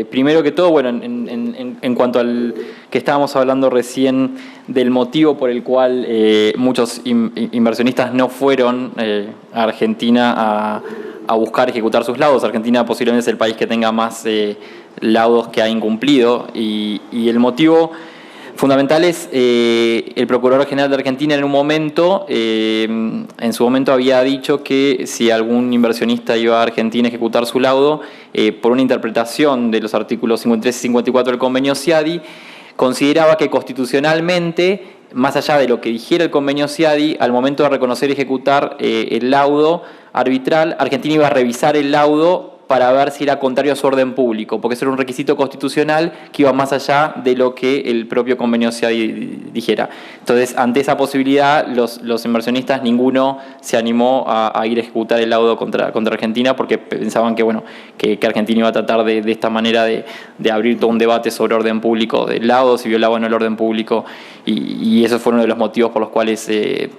Primero que todo, bueno, en cuanto al que estábamos hablando recién del motivo por el cual muchos inversionistas no fueron a Argentina a buscar ejecutar sus laudos. Argentina posiblemente es el país que tenga más laudos que ha incumplido y el motivo fundamental es el Procurador General de Argentina en su momento había dicho que si algún inversionista iba a Argentina a ejecutar su laudo, por una interpretación de los artículos 53 y 54 del convenio CIADI, consideraba que constitucionalmente, más allá de lo que dijera el convenio CIADI, al momento de reconocer y ejecutar el laudo arbitral, Argentina iba a revisar el laudo para ver si era contrario a su orden público, porque eso era un requisito constitucional que iba más allá de lo que el propio convenio CIADI dijera. Entonces, ante esa posibilidad, los inversionistas, ninguno se animó a ir a ejecutar el laudo contra Argentina, porque pensaban que, bueno, que Argentina iba a tratar de esta manera de abrir todo un debate sobre orden público del laudo, si violaba o no el orden público, y esos fueron uno de los motivos por los cuales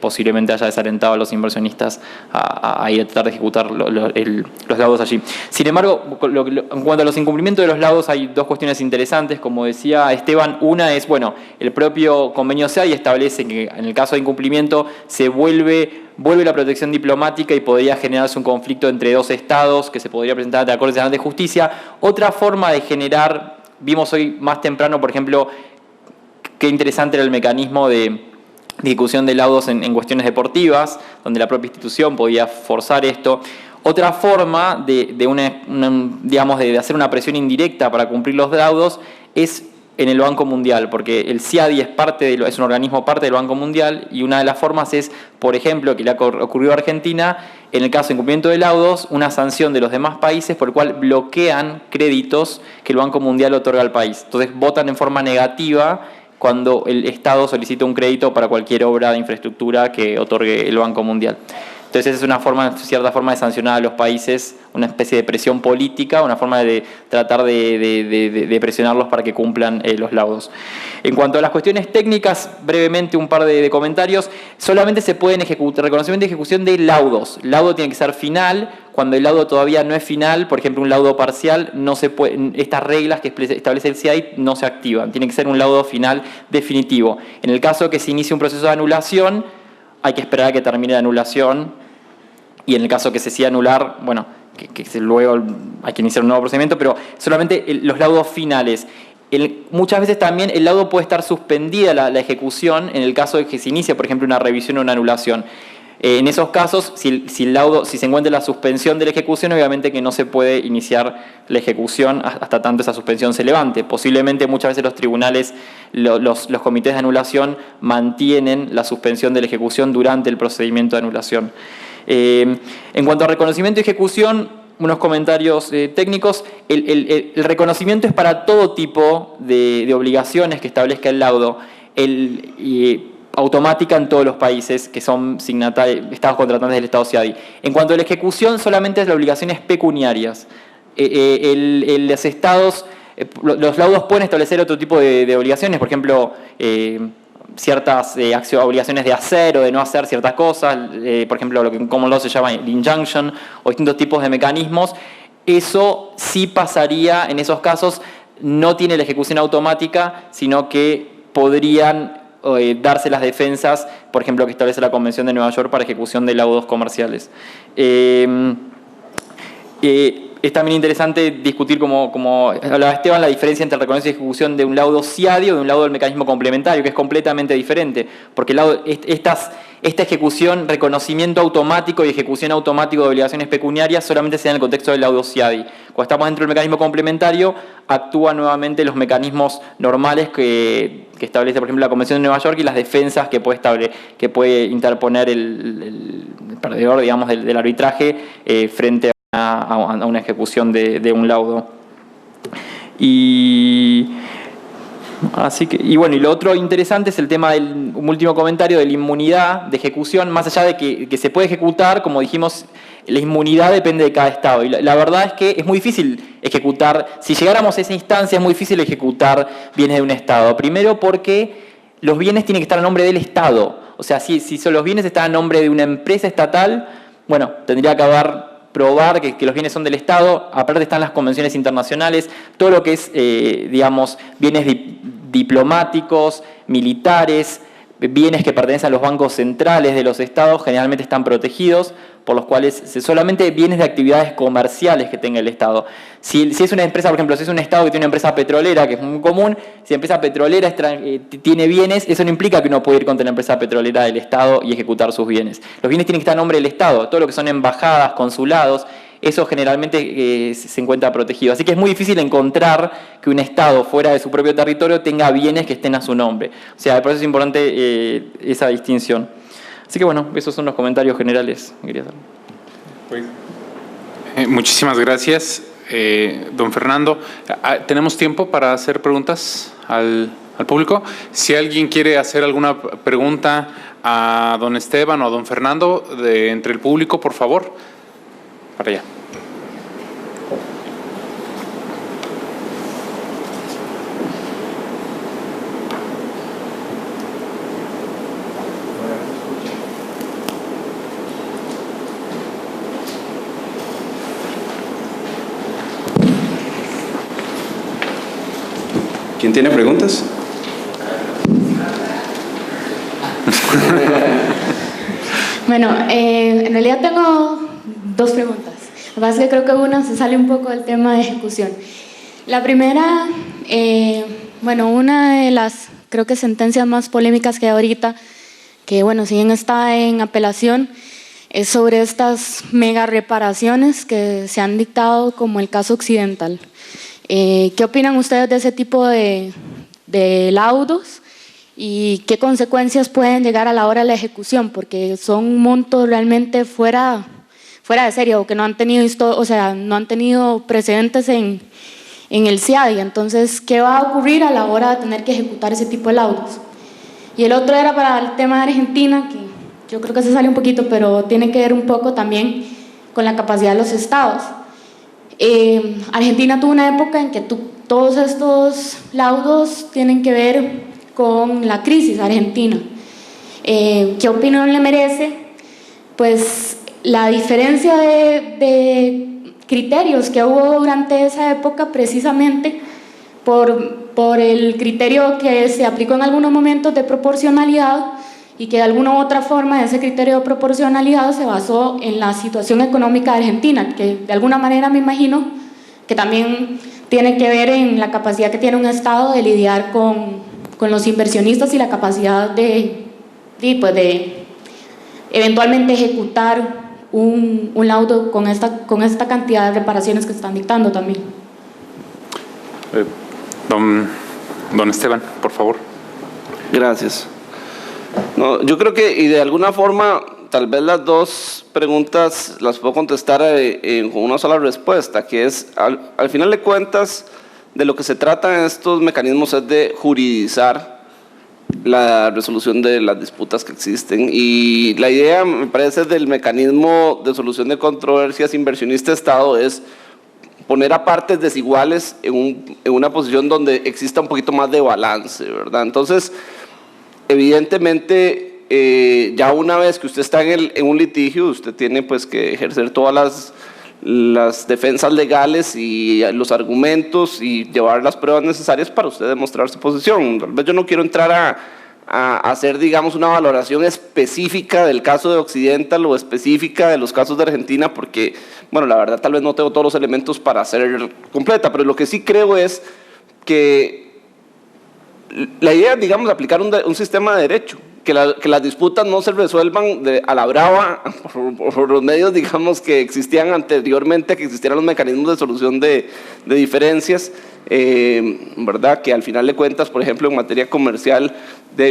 posiblemente haya desalentado a los inversionistas a ir a tratar de ejecutar los laudos allí. Sin embargo, en cuanto a los incumplimientos de los laudos, hay dos cuestiones interesantes. Como decía Esteban, una es, bueno, el propio convenio CIADI establece que en el caso de incumplimiento se vuelve la protección diplomática y podría generarse un conflicto entre dos estados que se podría presentar ante la Corte Nacional de Justicia. Otra forma de generar, vimos hoy más temprano, por ejemplo, qué interesante era el mecanismo de ejecución de laudos en cuestiones deportivas, donde la propia institución podía forzar esto. Otra forma de hacer una presión indirecta para cumplir los laudos es en el Banco Mundial, porque el CIADI es un organismo parte del Banco Mundial, y una de las formas es, por ejemplo, que le ha ocurrido a Argentina, en el caso de incumplimiento de laudos, una sanción de los demás países por el cual bloquean créditos que el Banco Mundial otorga al país. Entonces votan en forma negativa cuando el Estado solicita un crédito para cualquier obra de infraestructura que otorgue el Banco Mundial. Entonces esa es una cierta forma de sancionar a los países, una especie de presión política, una forma de tratar de presionarlos para que cumplan los laudos. En cuanto a las cuestiones técnicas, brevemente un par de comentarios. Solamente se pueden ejecutar, reconocimiento y ejecución de laudos. Laudo tiene que ser final. Cuando el laudo todavía no es final, por ejemplo un laudo parcial, no se puede, estas reglas que establece el CIADI no se activan. Tiene que ser un laudo final definitivo. En el caso de que se inicie un proceso de anulación, hay que esperar a que termine la anulación, y en el caso que se decida anular, bueno, luego hay que iniciar un nuevo procedimiento, pero solamente los laudos finales. Muchas veces también el laudo puede estar suspendida la ejecución en el caso de que se inicie, por ejemplo, una revisión o una anulación. En esos casos, si se encuentra la suspensión de la ejecución, obviamente que no se puede iniciar la ejecución hasta tanto esa suspensión se levante. Posiblemente muchas veces los tribunales, los comités de anulación mantienen la suspensión de la ejecución durante el procedimiento de anulación. En cuanto a reconocimiento y ejecución, unos comentarios técnicos. El reconocimiento es para todo tipo de obligaciones que establezca el laudo. Automática en todos los países que son estados contratantes del Estado CIADI. En cuanto a la ejecución, solamente es las obligaciones pecuniarias. Los estados, los laudos pueden establecer otro tipo de obligaciones, por ejemplo, ciertas obligaciones de hacer o de no hacer ciertas cosas, por ejemplo, lo que en common law se llama el injunction, o distintos tipos de mecanismos. Eso sí pasaría, en esos casos, no tiene la ejecución automática, sino que podrían darse las defensas, por ejemplo, que establece la Convención de Nueva York para ejecución de laudos comerciales. Es también interesante discutir, como hablaba Esteban, la diferencia entre el reconocimiento y ejecución de un laudo CIADI o de un laudo del mecanismo complementario, que es completamente diferente, porque esta ejecución, reconocimiento automático y ejecución automático de obligaciones pecuniarias solamente se da en el contexto del laudo CIADI. Cuando estamos dentro del mecanismo complementario, actúan nuevamente los mecanismos normales que establece, por ejemplo, la Convención de Nueva York, y las defensas que puede interponer el perdedor, digamos, del arbitraje frente a una ejecución de un laudo. Y bueno, y lo otro interesante es el tema un último comentario de la inmunidad de ejecución. Más allá de que se puede ejecutar, como dijimos, la inmunidad depende de cada estado. Y la verdad es que es muy difícil ejecutar, si llegáramos a esa instancia, es muy difícil ejecutar bienes de un estado. Primero porque los bienes tienen que estar a nombre del Estado. O sea, si los bienes están a nombre de una empresa estatal, bueno, tendría que haber probar que los bienes son del Estado. Aparte están las convenciones internacionales, todo lo que es, digamos, bienes diplomáticos, militares, bienes que pertenecen a los bancos centrales de los estados, generalmente están protegidos, por los cuales solamente bienes de actividades comerciales que tenga el Estado. Si es una empresa, por ejemplo, si es un Estado que tiene una empresa petrolera, que es muy común, si la empresa petrolera tiene bienes, eso no implica que uno puede ir contra la empresa petrolera del Estado y ejecutar sus bienes. Los bienes tienen que estar a nombre del Estado, todo lo que son embajadas, consulados, eso generalmente se encuentra protegido. Así que es muy difícil encontrar que un Estado fuera de su propio territorio tenga bienes que estén a su nombre. O sea, por eso es importante esa distinción. Así que bueno, esos son los comentarios generales que quería hacer. Muchísimas gracias, don Fernando. ¿Tenemos tiempo para hacer preguntas al público? Si alguien quiere hacer alguna pregunta a don Esteban o a don Fernando entre el público, por favor, para allá. ¿Quién tiene preguntas? Bueno, en realidad tengo dos preguntas. Lo que pasa es que creo que una se sale un poco del tema de ejecución. La primera, bueno, una de las, creo que sentencias más polémicas que hay ahorita, que bueno, si bien está en apelación, es sobre estas mega reparaciones que se han dictado como el caso Occidental. ¿Qué opinan ustedes de ese tipo de laudos y qué consecuencias pueden llegar a la hora de la ejecución? Porque son montos realmente fuera de serie o que no han tenido, no han tenido precedentes en el CIADI. Entonces, ¿qué va a ocurrir a la hora de tener que ejecutar ese tipo de laudos? Y el otro era para el tema de Argentina, que yo creo que se sale un poquito, pero tiene que ver un poco también con la capacidad de los estados. Argentina tuvo una época en que todos estos laudos tienen que ver con la crisis argentina. ¿Qué opinión le merece? Pues la diferencia de criterios que hubo durante esa época, precisamente por el criterio que se aplicó en algunos momentos de proporcionalidad, y que de alguna u otra forma ese criterio de proporcionalidad se basó en la situación económica de Argentina, que de alguna manera me imagino que también tiene que ver en la capacidad que tiene un Estado de lidiar con los inversionistas y la capacidad de eventualmente ejecutar un laudo con esta cantidad de reparaciones que están dictando también. Don Esteban, por favor. Gracias. No, yo creo que, y de alguna forma, tal vez las dos preguntas las puedo contestar con una sola respuesta, que es, al final de cuentas, de lo que se trata en estos mecanismos es de juridizar la resolución de las disputas que existen. Y la idea, me parece, del mecanismo de solución de controversias inversionista-Estado es poner a partes desiguales en una posición donde exista un poquito más de balance, ¿verdad? Entonces, evidentemente, ya una vez que usted está en un litigio, usted tiene pues que ejercer todas las defensas legales y los argumentos y llevar las pruebas necesarias para usted demostrar su posición. Tal vez yo no quiero entrar a hacer, digamos, una valoración específica del caso de Occidental o específica de los casos de Argentina, porque, bueno, la verdad tal vez no tengo todos los elementos para hacer completa, pero lo que sí creo es que la idea es, digamos, aplicar un sistema de derecho, que las disputas no se resuelvan a la brava por los medios, digamos, que existían anteriormente, que existieran los mecanismos de solución de diferencias, ¿verdad? Que al final de cuentas, por ejemplo, en materia comercial,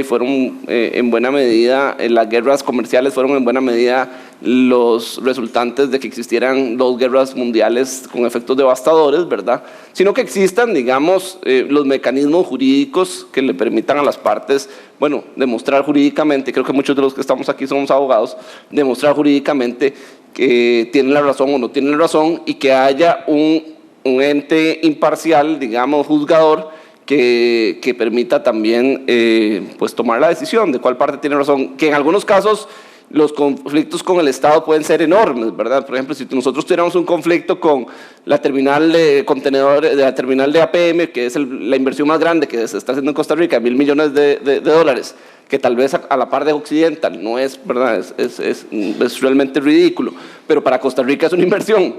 fueron en buena medida, las guerras comerciales fueron en buena medida los resultantes de que existieran dos guerras mundiales con efectos devastadores, ¿verdad? Sino que existan, digamos, los mecanismos jurídicos que le permitan a las partes, bueno, demostrar jurídicamente, creo que muchos de los que estamos aquí somos abogados, demostrar jurídicamente que tienen la razón o no tienen la razón, y que haya un ente imparcial, digamos, juzgador, que permita también pues tomar la decisión de cuál parte tiene razón, que en algunos casos los conflictos con el Estado pueden ser enormes, ¿verdad? Por ejemplo, si nosotros tuviéramos un conflicto con la terminal de contenedores, de la terminal de APM, que es la inversión más grande que se está haciendo en Costa Rica, $1.000 millones de dólares, que tal vez a la par de Occidental no es, ¿verdad? Es realmente ridículo, pero para Costa Rica es una inversión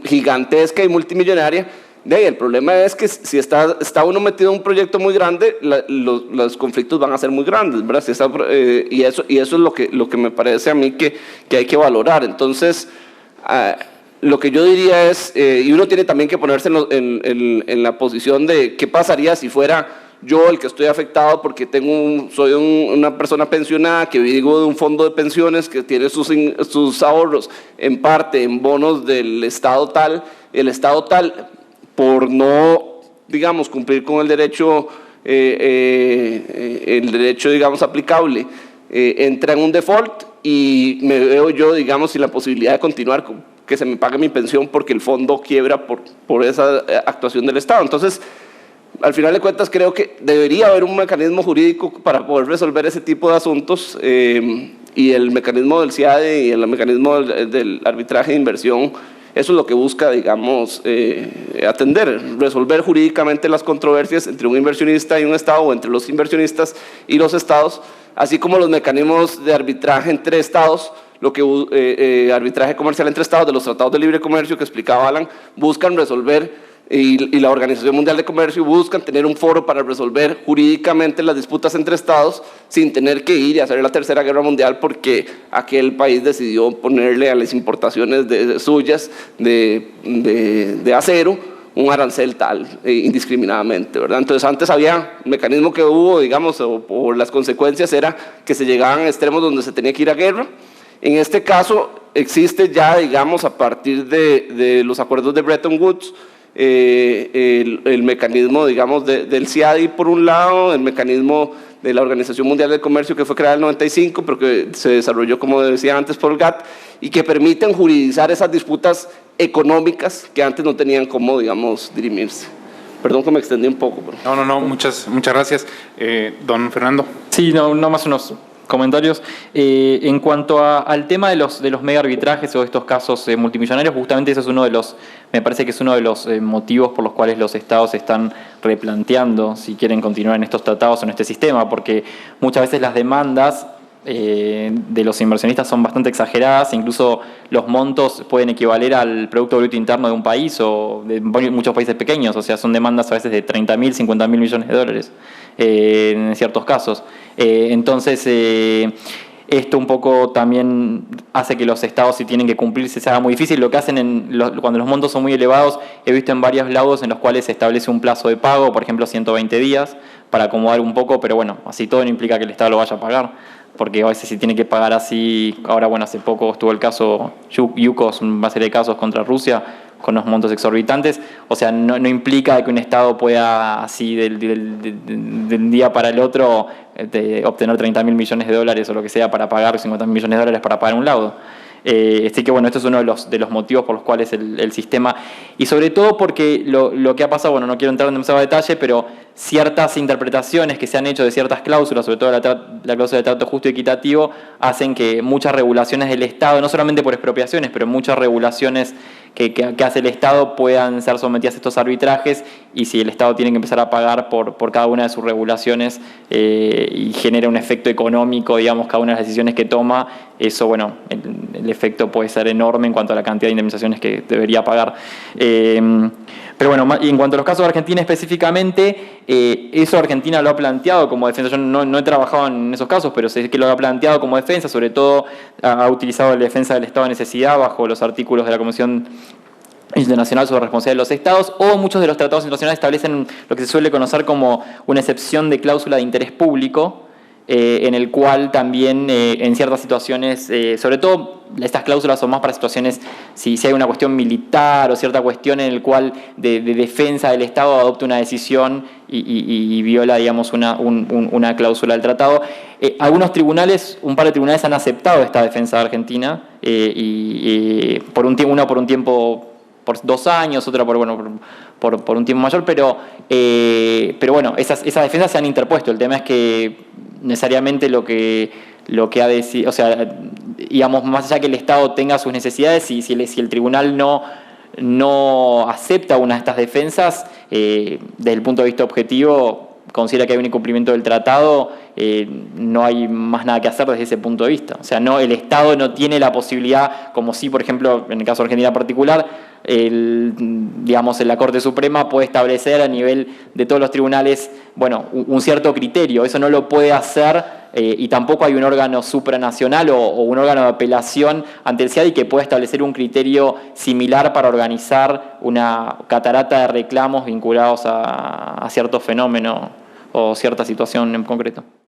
gigantesca y multimillonaria. El problema es que si está uno metido en un proyecto muy grande, los conflictos van a ser muy grandes, ¿verdad? Y eso es lo que me parece a mí que hay que valorar. Entonces, lo que yo diría es, y uno tiene también que ponerse en la posición de qué pasaría si fuera yo el que estoy afectado porque soy una persona pensionada que vivo de un fondo de pensiones que tiene sus ahorros en parte en bonos del Estado tal, el Estado tal, por no, digamos, cumplir con el derecho, digamos, aplicable, entra en un default y me veo yo, digamos, sin la posibilidad de continuar, que se me pague mi pensión porque el fondo quiebra por esa actuación del Estado. Entonces, al final de cuentas, creo que debería haber un mecanismo jurídico para poder resolver ese tipo de asuntos y el mecanismo del CIADE y el mecanismo del arbitraje de inversión. Eso es lo que busca, digamos, atender, resolver jurídicamente las controversias entre un inversionista y un Estado o entre los inversionistas y los Estados, así como los mecanismos de arbitraje entre Estados, arbitraje comercial entre Estados de los tratados de libre comercio que explicaba Alan, buscan resolver y la Organización Mundial de Comercio buscan tener un foro para resolver jurídicamente las disputas entre estados sin tener que ir y hacer la Tercera Guerra Mundial porque aquel país decidió ponerle a las importaciones suyas de acero un arancel tal indiscriminadamente, ¿verdad? Entonces antes había un mecanismo que hubo, digamos, o las consecuencias era que se llegaban a extremos donde se tenía que ir a guerra. En este caso existe ya, digamos, a partir de los acuerdos de Bretton Woods, el mecanismo, digamos, del CIADI por un lado, el mecanismo de la Organización Mundial del Comercio que fue creada en el 95, pero que se desarrolló, como decía antes, por el GATT, y que permiten juridizar esas disputas económicas que antes no tenían cómo, digamos, dirimirse. Perdón que me extendí un poco. Pero... No, muchas gracias. Don Fernando. Sí, no más unos comentarios. En cuanto al tema de los mega arbitrajes o estos casos multimillonarios, justamente eso es me parece que es uno de los motivos por los cuales los estados están replanteando si quieren continuar en estos tratados o en este sistema, porque muchas veces las demandas de los inversionistas son bastante exageradas, incluso los montos pueden equivaler al Producto Bruto Interno de un país o de muchos países pequeños, o sea, son demandas a veces de 30.000, 50.000 millones de dólares en ciertos casos. Entonces, esto un poco también hace que los estados, si tienen que cumplirse, se haga muy difícil. Lo que hacen cuando los montos son muy elevados, he visto en varios laudos en los cuales se establece un plazo de pago, por ejemplo 120 días, para acomodar un poco, pero bueno, así todo no implica que el Estado lo vaya a pagar, porque a veces si tiene que pagar así. Ahora, bueno, hace poco estuvo el caso Yukos, una serie de casos contra Rusia, con unos montos exorbitantes. O sea, no implica que un Estado pueda así del día para el otro obtener 30.000 millones de dólares o lo que sea para pagar 50.000 millones de dólares para pagar un laudo. Así que bueno, esto es uno de los motivos por los cuales el sistema, y sobre todo porque lo que ha pasado, bueno, no quiero entrar en demasiado detalle, pero ciertas interpretaciones que se han hecho de ciertas cláusulas, sobre todo la cláusula de trato justo y equitativo, hacen que muchas regulaciones del Estado, no solamente por expropiaciones, pero muchas regulaciones que hace el Estado puedan ser sometidas a estos arbitrajes, y si el Estado tiene que empezar a pagar por cada una de sus regulaciones y genera un efecto económico, digamos, cada una de las decisiones que toma, eso, bueno, el efecto puede ser enorme en cuanto a la cantidad de indemnizaciones que debería pagar. Pero bueno, y en cuanto a los casos de Argentina específicamente, eso Argentina lo ha planteado como defensa. Yo no he trabajado en esos casos, pero sé que lo ha planteado como defensa, sobre todo ha utilizado la defensa del estado de necesidad bajo los artículos de la Convención Internacional sobre Responsabilidad de los Estados, o muchos de los tratados internacionales establecen lo que se suele conocer como una excepción de cláusula de interés público, en el cual también en ciertas situaciones, sobre todo estas cláusulas son más para situaciones, si hay una cuestión militar o cierta cuestión en el cual de defensa del Estado adopta una decisión y viola, digamos, una cláusula del tratado. Algunos tribunales, un par de tribunales han aceptado esta defensa de Argentina, por un tiempo, por 2 años, otra por un tiempo mayor, pero bueno, esas defensas se han interpuesto. El tema es que necesariamente lo que lo que ha decidido, o sea, digamos, más allá que el Estado tenga sus necesidades, si el tribunal no acepta una de estas defensas, desde el punto de vista objetivo, considera que hay un incumplimiento del tratado, no hay más nada que hacer desde ese punto de vista. O sea, el Estado no tiene la posibilidad, como sí, por ejemplo, en el caso de Argentina en particular, digamos, la Corte Suprema puede establecer a nivel de todos los tribunales, bueno, un cierto criterio. Eso no lo puede hacer y tampoco hay un órgano supranacional o un órgano de apelación ante el CIADI que pueda establecer un criterio similar para organizar una catarata de reclamos vinculados a cierto fenómeno o cierta situación en concreto.